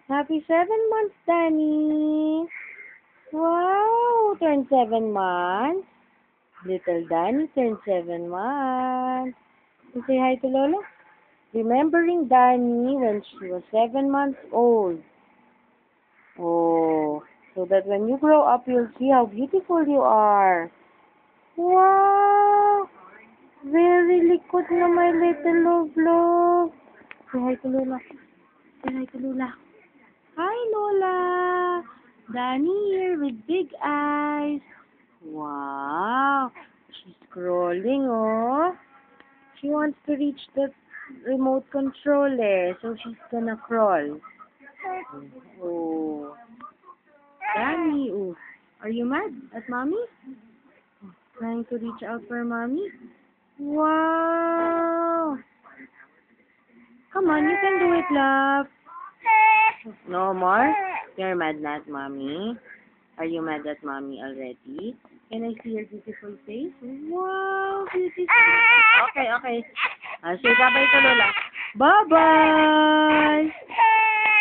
Happy 7 months, Danny. Wow, turned 7 months. Little Danny turned 7 months. You say hi to Lola. Remembering Danny when she was 7 months old. Oh, so that when you grow up, you'll see how beautiful you are. Wow! Very likod na my little love. Say hi to Lola. Say hi to Lola. Hi, Lola. Danny here with big eyes. Wow. She's crawling, oh. She wants to reach the remote control, so she's gonna crawl. Oh. Danny, oh. Are you mad at mommy? Trying to reach out for mommy? Wow. Come on, you can do it, love. No more? You're mad at mommy? Are you mad at mommy already? Can I see your beautiful face? Wow, beautiful. Okay. Say bye-bye to Lola. Bye-bye!